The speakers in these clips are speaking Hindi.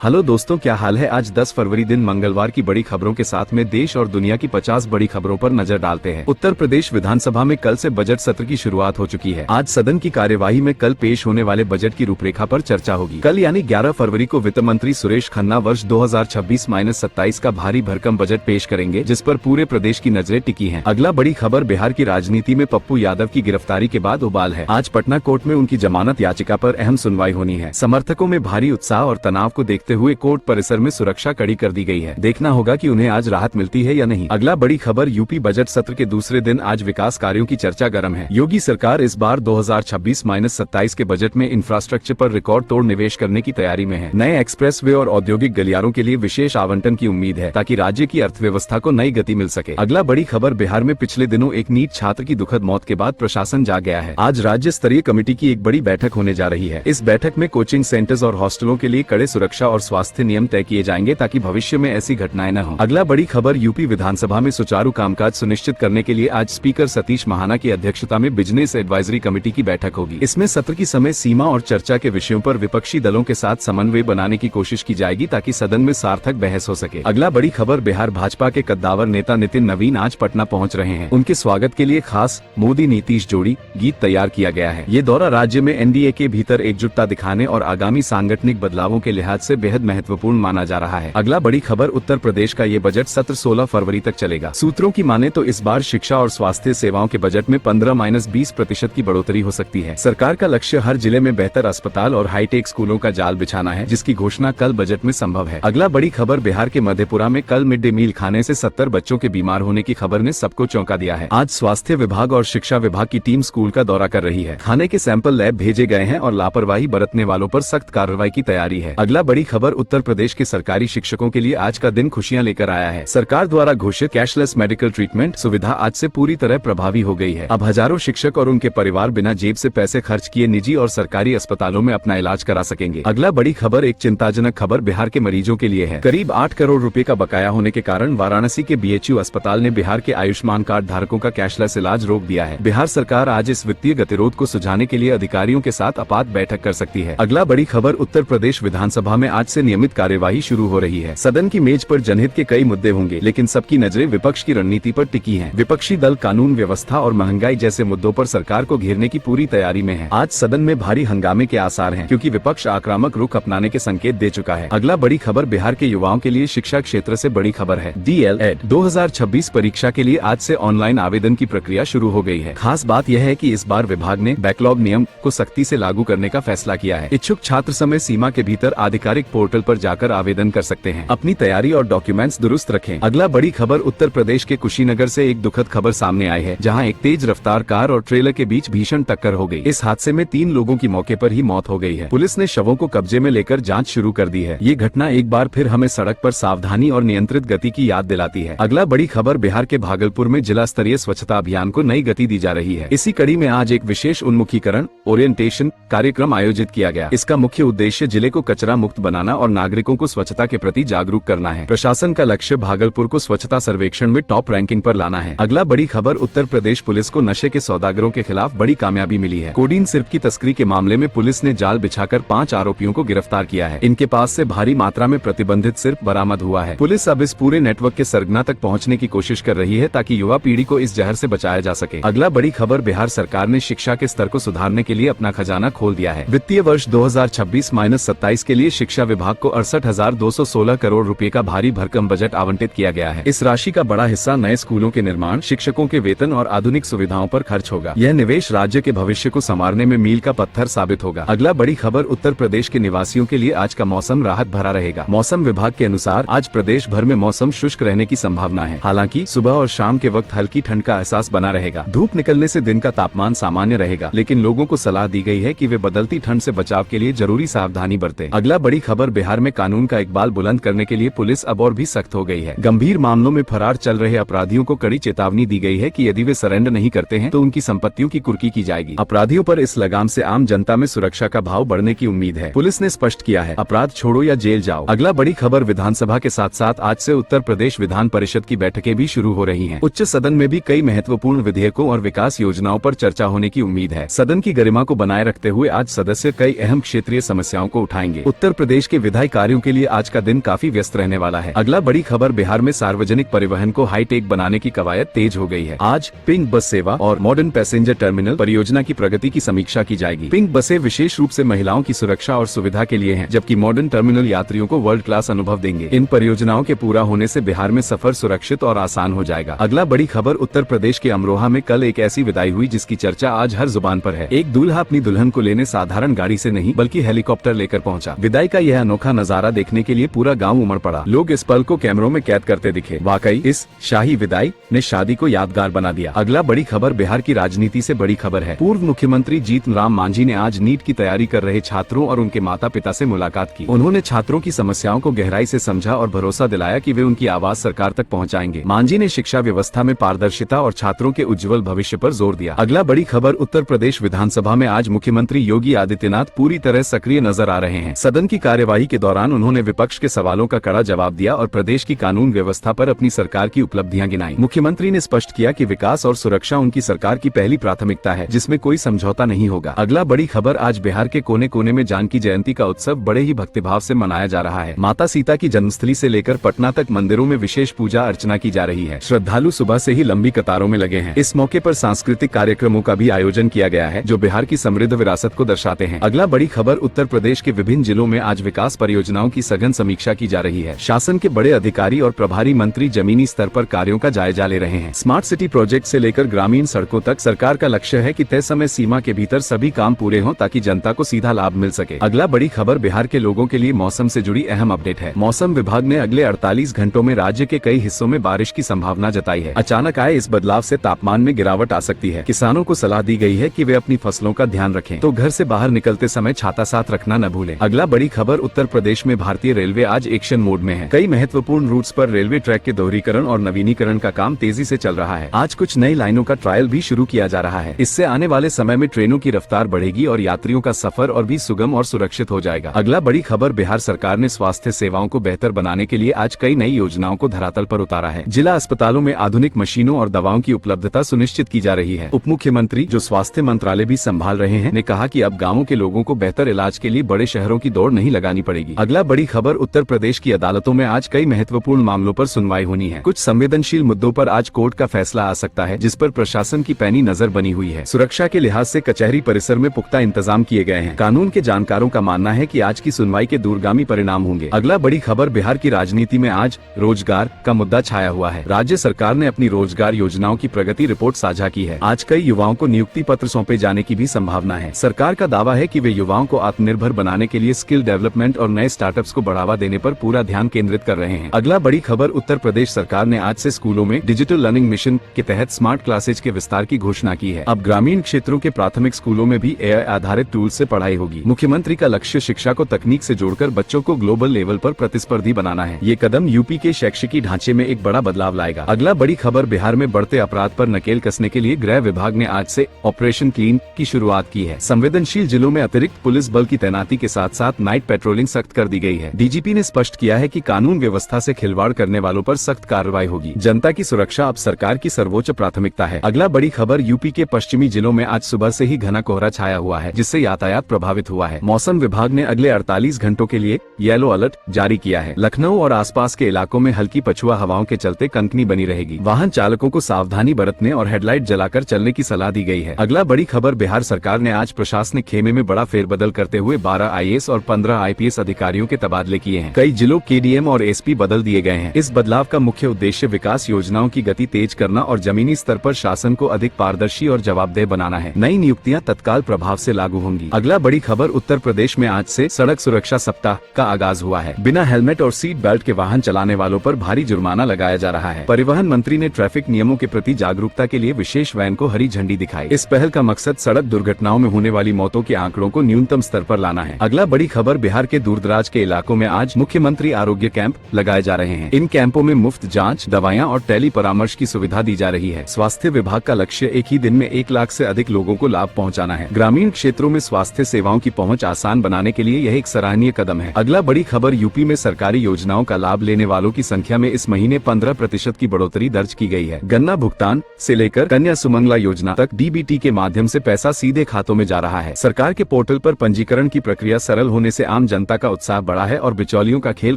हेलो दोस्तों, क्या हाल है। आज 10 फरवरी दिन मंगलवार की बड़ी खबरों के साथ में देश और दुनिया की 50 बड़ी खबरों पर नजर डालते हैं। उत्तर प्रदेश विधानसभा में कल से बजट सत्र की शुरुआत हो चुकी है। आज सदन की कार्यवाही में कल पेश होने वाले बजट की रूपरेखा पर चर्चा होगी। कल यानी 11 फरवरी को वित्त मंत्री सुरेश खन्ना वर्ष 2026-27 का भारी भरकम बजट पेश करेंगे, जिस पर पूरे प्रदेश की नजरें टिकी हैं। अगला बड़ी खबर बिहार की राजनीति में पप्पू यादव की गिरफ्तारी के बाद उबाल है। आज पटना कोर्ट में उनकी जमानत याचिका पर अहम सुनवाई होनी है। समर्थकों में भारी उत्साह और तनाव को देखते हुए कोर्ट परिसर में सुरक्षा कड़ी कर दी गई है। देखना होगा कि उन्हें आज राहत मिलती है या नहीं। अगला बड़ी खबर यूपी बजट सत्र के दूसरे दिन आज विकास कार्यों की चर्चा गर्म है। योगी सरकार इस बार 2026-27 के बजट में इंफ्रास्ट्रक्चर पर रिकॉर्ड तोड़ निवेश करने की तैयारी में है। नए एक्सप्रेसवे और औद्योगिक गलियारों के लिए विशेष आवंटन की उम्मीद है, ताकि राज्य की अर्थव्यवस्था को नई गति मिल सके। अगला बड़ी खबर बिहार में पिछले दिनों एक नीट छात्र की दुखद मौत के बाद प्रशासन जाग गया है। आज राज्य स्तरीय कमेटी की एक बड़ी बैठक होने जा रही है। इस बैठक में कोचिंग सेंटर्स और हॉस्टलों के लिए कड़े सुरक्षा और स्वास्थ्य नियम तय किए जाएंगे, ताकि भविष्य में ऐसी घटनाएं न हो। अगला बड़ी खबर यूपी विधानसभा में सुचारू कामकाज सुनिश्चित करने के लिए आज स्पीकर सतीश महाना की अध्यक्षता में बिजनेस एडवाइजरी कमेटी की बैठक होगी। इसमें सत्र की समय सीमा और चर्चा के विषयों पर विपक्षी दलों के साथ समन्वय बनाने की कोशिश की जाएगी, ताकि सदन में सार्थक बहस हो सके। अगला बड़ी खबर बिहार भाजपा के कद्दावर नेता नितिन नवीन आज पटना पहुँच रहे हैं। उनके स्वागत के लिए खास मोदी नीतीश जोड़ी गीत तैयार किया गया है। ये दौरा राज्य में एनडीए के भीतर एकजुटता दिखाने और आगामी सांगठनिक बदलावों के लिहाज से बेहद महत्वपूर्ण माना जा रहा है। अगला बड़ी खबर उत्तर प्रदेश का ये बजट सत्र 16 फरवरी तक चलेगा। सूत्रों की माने तो इस बार शिक्षा और स्वास्थ्य सेवाओं के बजट में 15-20% की बढ़ोतरी हो सकती है। सरकार का लक्ष्य हर जिले में बेहतर अस्पताल और हाईटेक स्कूलों का जाल बिछाना है, जिसकी घोषणा कल बजट में संभव है। अगला बड़ी खबर बिहार के मधेपुरा में कल मिड डे मील खाने से 70 बच्चों के बीमार होने की खबर ने सबको चौंका दिया है। आज स्वास्थ्य विभाग और शिक्षा विभाग की टीम स्कूल का दौरा कर रही है। खाने के सैंपल लैब भेजे गए हैं और लापरवाही बरतने वालों पर सख्त कार्रवाई की तैयारी है। अगला बड़ी खबर उत्तर प्रदेश के सरकारी शिक्षकों के लिए आज का दिन खुशियां लेकर आया है। सरकार द्वारा घोषित कैशलेस मेडिकल ट्रीटमेंट सुविधा आज से पूरी तरह प्रभावी हो गई है। अब हजारों शिक्षक और उनके परिवार बिना जेब से पैसे खर्च किए निजी और सरकारी अस्पतालों में अपना इलाज करा सकेंगे। अगला बड़ी खबर एक चिंताजनक खबर बिहार के मरीजों के लिए है। करीब 8 करोड़ रुपए का बकाया होने के कारण वाराणसी के बीएचयू अस्पताल ने बिहार के आयुष्मान कार्ड धारकों का कैशलेस इलाज रोक दिया है। बिहार सरकार आज इस वित्तीय गतिरोध को सुझाने के लिए अधिकारियों के साथ आपात बैठक कर सकती है। अगला बड़ी खबर उत्तर प्रदेश विधानसभा में आज से नियमित कार्यवाही शुरू हो रही है। सदन की मेज पर जनहित के कई मुद्दे होंगे, लेकिन सबकी नजरें विपक्ष की रणनीति पर टिकी हैं। विपक्षी दल कानून व्यवस्था और महंगाई जैसे मुद्दों पर सरकार को घेरने की पूरी तैयारी में है। आज सदन में भारी हंगामे के आसार हैं, क्योंकि विपक्ष आक्रामक रुख अपनाने के संकेत दे चुका है। अगला बड़ी खबर बिहार के युवाओं के लिए शिक्षा क्षेत्र से बड़ी खबर है। DL-ED 2026 परीक्षा के लिए आज से ऑनलाइन आवेदन की प्रक्रिया शुरू हो गई है। खास बात यह है कि इस बार विभाग ने बैकलॉग नियम को सख्ती से लागू करने का फैसला किया है। इच्छुक छात्र समय सीमा के भीतर आधिकारिक पोर्टल पर जाकर आवेदन कर सकते हैं। अपनी तैयारी और डॉक्यूमेंट्स दुरुस्त रखें। अगला बड़ी खबर उत्तर प्रदेश के कुशीनगर से एक दुखद खबर सामने आई है, जहां एक तेज रफ्तार कार और ट्रेलर के बीच भीषण टक्कर हो गई। इस हादसे में 3 लोगों की मौके पर ही मौत हो गई है। पुलिस ने शवों को कब्जे में लेकर जांच शुरू कर दी है। ये घटना एक बार फिर हमें सड़क पर सावधानी और नियंत्रित गति की याद दिलाती है। अगला बड़ी खबर बिहार के भागलपुर में जिला स्तरीय स्वच्छता अभियान को नई गति दी जा रही है। इसी कड़ी में आज एक विशेष उन्मुखीकरण ओरिएंटेशन कार्यक्रम आयोजित किया गया। इसका मुख्य उद्देश्य जिले को कचरा मुक्त बनाना और नागरिकों को स्वच्छता के प्रति जागरूक करना है। प्रशासन का लक्ष्य भागलपुर को स्वच्छता सर्वेक्षण में टॉप रैंकिंग पर लाना है। अगला बड़ी खबर उत्तर प्रदेश पुलिस को नशे के सौदागरों के खिलाफ बड़ी कामयाबी मिली है। कोडीन सिर्फ की तस्करी के मामले में पुलिस ने जाल बिछाकर 5 आरोपियों को गिरफ्तार किया है। इनके पास से भारी मात्रा में प्रतिबंधित सिर्फ बरामद हुआ है। पुलिस अब इस पूरे नेटवर्क के सरगना तक पहुँचने की कोशिश कर रही है, ताकि युवा पीढ़ी को इस जहर से बचाया जा सके। अगला बड़ी खबर बिहार सरकार ने शिक्षा के स्तर को सुधारने के लिए अपना खजाना खोल दिया है। वित्तीय वर्ष 2026-27 के लिए शिक्षा विभाग को 68,216 करोड़ रुपए का भारी भरकम बजट आवंटित किया गया है। इस राशि का बड़ा हिस्सा नए स्कूलों के निर्माण, शिक्षकों के वेतन और आधुनिक सुविधाओं पर खर्च होगा। यह निवेश राज्य के भविष्य को संवारने में मील का पत्थर साबित होगा। अगला बड़ी खबर उत्तर प्रदेश के निवासियों के लिए आज का मौसम राहत भरा रहेगा। मौसम विभाग के अनुसार आज प्रदेश भर में मौसम शुष्क रहने की संभावना है। हालांकि सुबह और शाम के वक्त हल्की ठंड का एहसास बना रहेगा। धूप निकलने से दिन का तापमान सामान्य रहेगा, लेकिन लोगों को सलाह दी गई है कि वे बदलती ठंड से बचाव के लिए जरूरी सावधानी बरतें। अगला बड़ी खबर बिहार में कानून का इकबाल बुलंद करने के लिए पुलिस अब और भी सख्त हो गई है। गंभीर मामलों में फरार चल रहे अपराधियों को कड़ी चेतावनी दी गई है कि यदि वे सरेंडर नहीं करते हैं तो उनकी संपत्तियों की कुर्की की जाएगी। अपराधियों पर इस लगाम से आम जनता में सुरक्षा का भाव बढ़ने की उम्मीद है। पुलिस ने स्पष्ट किया है, अपराध छोड़ो या जेल जाओ। अगला बड़ी खबर विधानसभा के साथ साथ आज से उत्तर प्रदेश विधान परिषद की बैठकें भी शुरू हो रही हैं। उच्च सदन में भी कई महत्वपूर्ण विधेयकों और विकास योजनाओं पर चर्चा होने की उम्मीद है। सदन की गरिमा को बनाए रखते हुए आज सदस्य कई अहम क्षेत्रीय समस्याओं को उठाएंगे। उत्तर प्रदेश के विधायी कार्यों के लिए आज का दिन काफी व्यस्त रहने वाला है। अगला बड़ी खबर, बिहार में सार्वजनिक परिवहन को हाईटेक बनाने की कवायद तेज हो गई है। आज पिंक बस सेवा और मॉडर्न पैसेंजर टर्मिनल परियोजना की प्रगति की समीक्षा की जाएगी। पिंक बसें विशेष रूप से महिलाओं की सुरक्षा और सुविधा के लिए हैं, जबकि मॉडर्न टर्मिनल यात्रियों को वर्ल्ड क्लास अनुभव देंगे। इन परियोजनाओं के पूरा होने से बिहार में सफर सुरक्षित और आसान हो जाएगा। अगला बड़ी खबर, उत्तर प्रदेश के अमरोहा में कल एक ऐसी विदाई हुई जिसकी चर्चा आज हर जुबान पर है। एक दूल्हा अपनी दुल्हन को लेने साधारण गाड़ी से नहीं बल्कि हेलीकॉप्टर लेकर पहुंचा। विदाई का यह अनोखा नजारा देखने के लिए पूरा गांव उमड़ पड़ा। लोग इस पल को कैमरों में कैद करते दिखे। वाकई इस शाही विदाई ने शादी को यादगार बना दिया। अगला बड़ी खबर, बिहार की राजनीति से बड़ी खबर है। पूर्व मुख्यमंत्री जीतन राम मांझी ने आज नीट की तैयारी कर रहे छात्रों और उनके माता पिता से मुलाकात की। उन्होंने छात्रों की समस्याओं को गहराई से समझा और भरोसा दिलाया कि वे उनकी आवाज सरकार तक पहुंचाएंगे। मांझी ने शिक्षा व्यवस्था में पारदर्शिता और छात्रों के उज्जवल भविष्य पर जोर दिया। अगला बड़ी खबर, उत्तर प्रदेश विधानसभा में आज मुख्यमंत्री योगी आदित्यनाथ पूरी तरह सक्रिय नजर आ रहे हैं। सदन की कार्यवाही के दौरान उन्होंने विपक्ष के सवालों का कड़ा जवाब दिया और प्रदेश की कानून व्यवस्था पर अपनी सरकार की उपलब्धियां गिनाई। मुख्यमंत्री ने स्पष्ट किया कि विकास और सुरक्षा उनकी सरकार की पहली प्राथमिकता है, जिसमें कोई समझौता नहीं होगा। अगला बड़ी खबर, आज बिहार के कोने कोने में जानकी जयंती का उत्सव बड़े ही भक्तिभाव से मनाया जा रहा है। माता सीता की जन्मस्थली से लेकर पटना तक मंदिरों में विशेष पूजा अर्चना की जा रही है। श्रद्धालु सुबह से ही लंबी कतारों में लगे हैं। इस मौके पर सांस्कृतिक कार्यक्रमों का भी आयोजन किया गया है, जो बिहार की समृद्ध विरासत को दर्शाते हैं। अगला बड़ी खबर, उत्तर प्रदेश के विभिन्न जिलों में आज विकास परियोजनाओं की सघन समीक्षा की जा रही है। शासन के बड़े अधिकारी और प्रभारी मंत्री जमीनी स्तर पर कार्यों का जायजा ले रहे हैं। स्मार्ट सिटी प्रोजेक्ट से लेकर ग्रामीण सड़कों तक सरकार का लक्ष्य है कि तय समय सीमा के भीतर सभी काम पूरे हों ताकि जनता को सीधा लाभ मिल सके। अगला बड़ी खबर, बिहार के लोगों के लिए मौसम से जुड़ी अहम अपडेट है। मौसम विभाग ने अगले 48 घंटों में राज्य के कई हिस्सों में बारिश की संभावना जताई है। अचानक आए इस बदलाव से तापमान में गिरावट आ सकती है। किसानों को सलाह दी गई है कि वे अपनी फसलों का ध्यान रखें, तो घर से बाहर निकलते समय छाता साथ रखना न भूलें। अगला बड़ी खबर, उत्तर प्रदेश में भारतीय रेलवे आज एक्शन मोड में है। कई महत्वपूर्ण रूट्स पर रेलवे ट्रैक के दोहरीकरण और नवीनीकरण का काम तेजी से चल रहा है। आज कुछ नई लाइनों का ट्रायल भी शुरू किया जा रहा है। इससे आने वाले समय में ट्रेनों की रफ्तार बढ़ेगी और यात्रियों का सफर और भी सुगम और सुरक्षित हो जाएगा। अगला बड़ी खबर, बिहार सरकार ने स्वास्थ्य सेवाओं को बेहतर बनाने के लिए आज कई नई योजनाओं को धरातल पर उतारा है। जिला अस्पतालों में आधुनिक मशीनों और दवाओं की उपलब्धता सुनिश्चित की जा रही है। उप मुख्यमंत्री, जो स्वास्थ्य मंत्रालय भी संभाल रहे हैं, ने कहा कि अब गाँवों के लोगों को बेहतर इलाज के लिए बड़े शहरों की दौड़ नहीं लगानी पड़ेगी। अगला बड़ी खबर, उत्तर प्रदेश की अदालतों में आज कई महत्वपूर्ण मामलों पर सुनवाई होनी है। कुछ संवेदनशील मुद्दों पर आज कोर्ट का फैसला आ सकता है, जिस पर प्रशासन की पैनी नजर बनी हुई है। सुरक्षा के लिहाज से कचहरी परिसर में पुख्ता इंतजाम किए गए हैं। कानून के जानकारों का मानना है कि आज की सुनवाई के दूरगामी परिणाम होंगे। अगला बड़ी खबर, बिहार की राजनीति में आज रोजगार का मुद्दा छाया हुआ है। राज्य सरकार ने अपनी रोजगार योजनाओं की प्रगति रिपोर्ट साझा की है। आज कई युवाओं को नियुक्ति पत्र सौंपे जाने की भी संभावना है। सरकार का दावा है कि वे युवाओं को आत्मनिर्भर बनाने के लिए स्किल डेवलपमेंट और नए स्टार्टअप्स को बढ़ावा देने पर पूरा ध्यान केंद्रित कर रहे हैं। अगला बड़ी खबर, उत्तर प्रदेश सरकार ने आज से स्कूलों में डिजिटल लर्निंग मिशन के तहत स्मार्ट क्लासेज के विस्तार की घोषणा की है। अब ग्रामीण क्षेत्रों के प्राथमिक स्कूलों में भी AI आधारित टूल से पढ़ाई होगी। मुख्यमंत्री का लक्ष्य शिक्षा को तकनीक से जोड़कर बच्चों को ग्लोबल लेवल पर प्रतिस्पर्धी बनाना है। ये कदम यूपी के शैक्षिकी ढांचे में एक बड़ा बदलाव लाएगा। अगला बड़ी खबर, बिहार में बढ़ते अपराध पर नकेल कसने के लिए गृह विभाग ने आज से ऑपरेशन क्लीन की शुरुआत की है। संवेदनशील जिलों में अतिरिक्त पुलिस बल की तैनाती के साथ साथ नाइट पेट्रोलिंग सख्त कर दी गई है। डीजीपी ने स्पष्ट किया है कि कानून व्यवस्था से खिलवाड़ करने वालों पर सख्त कार्रवाई होगी। जनता की सुरक्षा अब सरकार की सर्वोच्च प्राथमिकता है। अगला बड़ी खबर, यूपी के पश्चिमी जिलों में आज सुबह से ही घना कोहरा छाया हुआ है, जिससे यातायात प्रभावित हुआ है। मौसम विभाग ने अगले 48 घंटों के लिए येलो अलर्ट जारी किया है। लखनऊ और आसपास के इलाकों में हल्की पछुआ हवाओं के चलते कनकनी बनी रहेगी। वाहन चालकों को सावधानी बरतने और हेडलाइट जलाकर चलने की सलाह दी गई है। अगला बड़ी खबर, बिहार सरकार ने आज प्रशासनिक खेमे में बड़ा फेरबदल करते हुए 12 IAS और 15 IPS अधिकारियों के तबादले किए हैं। कई जिलों KDM और SP बदल दिए गए हैं। इस बदलाव का मुख्य उद्देश्य विकास योजनाओं की गति तेज करना और जमीनी स्तर पर शासन को अधिक पारदर्शी और जवाबदेह बनाना है। नई नियुक्तियां तत्काल प्रभाव से लागू होंगी। अगला बड़ी खबर, उत्तर प्रदेश में आज से सड़क सुरक्षा सप्ताह का आगाज हुआ है। बिना हेलमेट और सीट बेल्ट के वाहन चलाने वालों पर भारी जुर्माना लगाया जा रहा है। परिवहन मंत्री ने ट्रैफिक नियमों के प्रति जागरूकता के लिए विशेष वैन को हरी झंडी दिखाई। इस पहल का मकसद सड़क दुर्घटनाओं में होने वाली मौतों के आंकड़ों को न्यूनतम स्तर पर लाना है। अगला बड़ी खबर, बिहार के दूरदराज के इलाकों में आज मुख्यमंत्री आरोग्य कैंप लगाए जा रहे हैं। इन कैंपों में मुफ्त जांच, दवाएं और टेली परामर्श की सुविधा दी जा रही है। स्वास्थ्य विभाग का लक्ष्य एक ही दिन में 1 लाख से अधिक लोगों को लाभ पहुंचाना है। ग्रामीण क्षेत्रों में स्वास्थ्य सेवाओं की पहुंच आसान बनाने के लिए यह एक सराहनीय कदम है। अगला बड़ी खबर, यूपी में सरकारी योजनाओं का लाभ लेने वालों की संख्या में इस महीने 15% की बढ़ोतरी दर्ज की गई है। गन्ना भुगतान से लेकर कन्या सुमंगला योजना तक DBT के माध्यम से पैसा सीधे खातों में जा रहा है। सरकार के पोर्टल पर पंजीकरण की प्रक्रिया सरल होने से आम जनता जनता का उत्साह बढ़ा है और बिचौलियों का खेल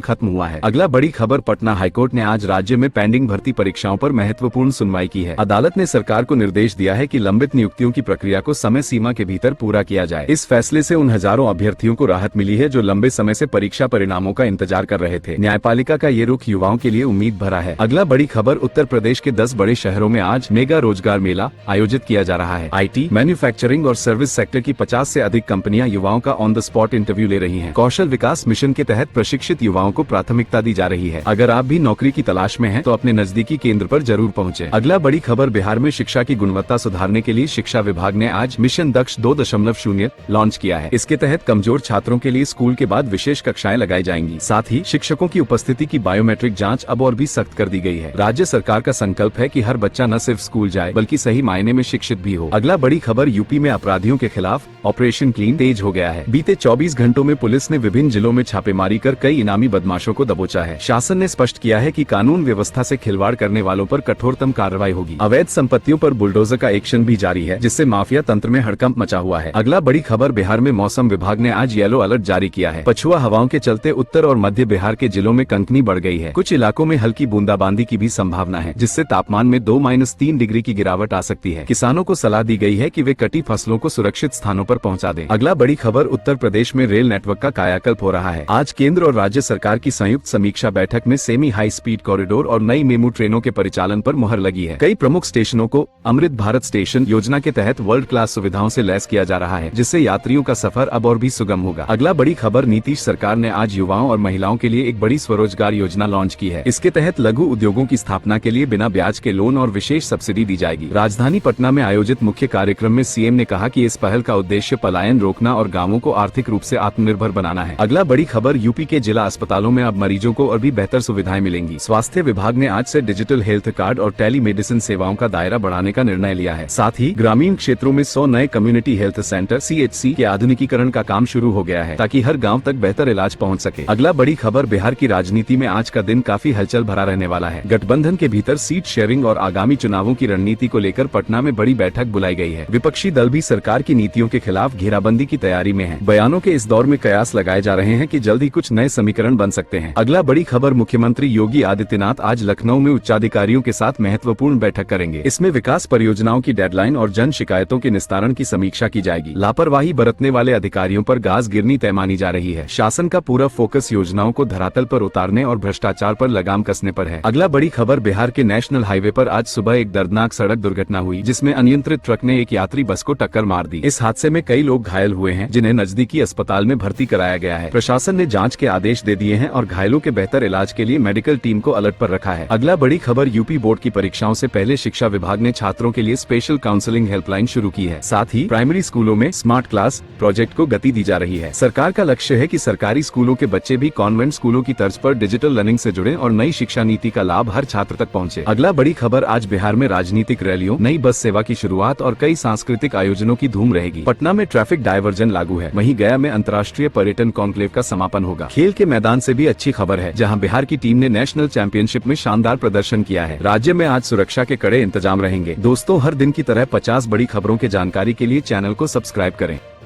खत्म हुआ है। अगला बड़ी खबर, पटना हाईकोर्ट ने आज राज्य में पेंडिंग भर्ती परीक्षाओं पर महत्वपूर्ण सुनवाई की है। अदालत ने सरकार को निर्देश दिया है कि लंबित नियुक्तियों की प्रक्रिया को समय सीमा के भीतर पूरा किया जाए। इस फैसले से उन हजारों अभ्यर्थियों को राहत मिली है जो लंबे समय से परीक्षा परिणामों का इंतजार कर रहे थे। न्यायपालिका का ये रुख युवाओं के लिए उम्मीद भरा है। अगला बड़ी खबर, उत्तर प्रदेश के 10 बड़े शहरों में आज मेगा रोजगार मेला आयोजित किया जा रहा है। IT, मैन्युफैक्चरिंग और सर्विस सेक्टर की 50 से अधिक कंपनियां युवाओं का ऑन द स्पॉट इंटरव्यू ले रही हैं। कौशल विकास मिशन के तहत प्रशिक्षित युवाओं को प्राथमिकता दी जा रही है। अगर आप भी नौकरी की तलाश में हैं, तो अपने नजदीकी केंद्र पर जरूर पहुंचे। अगला बड़ी खबर, बिहार में शिक्षा की गुणवत्ता सुधारने के लिए शिक्षा विभाग ने आज मिशन दक्ष 2.0 लॉन्च किया है। इसके तहत कमजोर छात्रों के लिए स्कूल के बाद विशेष कक्षाएं लगाई जाएंगी। साथ ही शिक्षकों की उपस्थिति की बायोमेट्रिक जांच अब और भी सख्त कर दी गई है। राज्य सरकार का संकल्प है कि हर बच्चा न सिर्फ स्कूल जाए बल्कि सही मायने में शिक्षित भी हो। अगला बड़ी खबर, यूपी में अपराधियों के खिलाफ ऑपरेशन क्लीन तेज हो गया है। बीते 24 घंटों में पुलिस ने विभिन्न जिलों में छापेमारी कर कई इनामी बदमाशों को दबोचा है। शासन ने स्पष्ट किया है कि कानून व्यवस्था से खिलवाड़ करने वालों पर कठोरतम कार्रवाई होगी। अवैध संपत्तियों पर बुलडोजर का एक्शन भी जारी है, जिससे माफिया तंत्र में हड़कंप मचा हुआ है। अगला बड़ी खबर, बिहार में मौसम विभाग ने आज येलो अलर्ट जारी किया है। पछुआ हवाओं के चलते उत्तर और मध्य बिहार के जिलों में कनकनी बढ़ गई है। कुछ इलाकों में हल्की बूंदाबांदी की भी संभावना है, जिससे तापमान में 2-3 डिग्री की गिरावट आ सकती है। किसानों को सलाह दी गई है कि वे कटी फसलों को सुरक्षित स्थानों पर पहुंचा दें। अगला बड़ी खबर, उत्तर प्रदेश में रेल नेटवर्क का कायाकल्प हो रहा है। आज केंद्र और राज्य सरकार की संयुक्त समीक्षा बैठक में सेमी हाई स्पीड कॉरिडोर और नई मेमू ट्रेनों के परिचालन पर मुहर लगी है। कई प्रमुख स्टेशनों को अमृत भारत स्टेशन योजना के तहत वर्ल्ड क्लास सुविधाओं से लैस किया जा रहा है, जिससे यात्रियों का सफर अब और भी सुगम होगा। अगला बड़ी खबर, नीतीश सरकार ने आज युवाओं और महिलाओं के लिए एक बड़ी स्वरोजगार योजना लॉन्च की है। इसके तहत लघु उद्योगों की स्थापना के लिए बिना ब्याज के लोन और विशेष सब्सिडी दी जाएगी। राजधानी पटना में आयोजित मुख्य कार्यक्रम में सीएम ने कहा कि इस पहल का उद्देश्य पलायन रोकना और गांवों को आर्थिक रूप से आत्मनिर्भर बनाना है। अगला बड़ी खबर, यूपी के जिला अस्पतालों में अब मरीजों को और भी बेहतर सुविधाएं मिलेंगी। स्वास्थ्य विभाग ने आज से डिजिटल हेल्थ कार्ड और टेलीमेडिसिन सेवाओं का दायरा बढ़ाने का निर्णय लिया है। साथ ही ग्रामीण क्षेत्रों में 100 नए कम्युनिटी हेल्थ सेंटर CHC के आधुनिकीकरण का काम शुरू हो गया है, ताकि हर गाँव तक बेहतर इलाज पहुँच सके। अगला बड़ी खबर, बिहार की राजनीति में आज का दिन काफी हलचल भरा रहने वाला है। गठबंधन के भीतर सीट शेयरिंग और आगामी चुनावों की रणनीति को लेकर पटना में बड़ी बैठक बुलाई गई है। विपक्षी दल भी सरकार की नीतियों के खिलाफ घेराबंदी की तैयारी में है। बयानों के इस दौर में कयास लगाए जा रहे हैं कि जल्द ही कुछ नए समीकरण बन सकते हैं। अगला बड़ी खबर, मुख्यमंत्री योगी आदित्यनाथ आज लखनऊ में उच्चाधिकारियों के साथ महत्वपूर्ण बैठक करेंगे। इसमें विकास परियोजनाओं की डेडलाइन और जन शिकायतों के निस्तारण की समीक्षा की जाएगी। लापरवाही बरतने वाले अधिकारियों पर गाज गिरनी तय मानी जा रही है। शासन का पूरा फोकस योजनाओं को धरातल पर उतारने और भ्रष्टाचार पर लगाम कसने पर है। अगला बड़ी खबर, बिहार के नेशनल हाईवे पर आज सुबह एक दर्दनाक सड़क दुर्घटना हुई, जिसमें अनियंत्रित ट्रक ने एक यात्री बस को टक्कर मार दी। इस हादसे में कई लोग घायल हुए हैं, जिन्हें नजदीकी अस्पताल में भर्ती कराया गया है। प्रशासन ने जांच के आदेश दे दिए हैं और घायलों के बेहतर इलाज के लिए मेडिकल टीम को अलर्ट पर रखा है। अगला बड़ी खबर, यूपी बोर्ड की परीक्षाओं से पहले शिक्षा विभाग ने छात्रों के लिए स्पेशल काउंसलिंग हेल्पलाइन शुरू की है। साथ ही प्राइमरी स्कूलों में स्मार्ट क्लास प्रोजेक्ट को गति दी जा रही है। सरकार का लक्ष्य है कि सरकारी स्कूलों के बच्चे भी कॉन्वेंट स्कूलों की तर्ज पर डिजिटल लर्निंग से जुड़े और नई शिक्षा नीति का लाभ हर छात्र तक पहुंचे। अगला बड़ी खबर, आज बिहार में राजनीतिक रैलियों, नई बस सेवा की शुरुआत और कई सांस्कृतिक आयोजनों की धूम रहेगी। पटना में ट्रैफिक डायवर्जन लागू है। वहीं गया में अंतर्राष्ट्रीय पर्यटन कॉन्क्लेव का समापन होगा। खेल के मैदान से भी अच्छी खबर है, जहां बिहार की टीम ने नेशनल चैंपियनशिप में शानदार प्रदर्शन किया है। राज्य में आज सुरक्षा के कड़े इंतजाम रहेंगे। दोस्तों, हर दिन की तरह 50 बड़ी खबरों के जानकारी के लिए चैनल को सब्सक्राइब करें।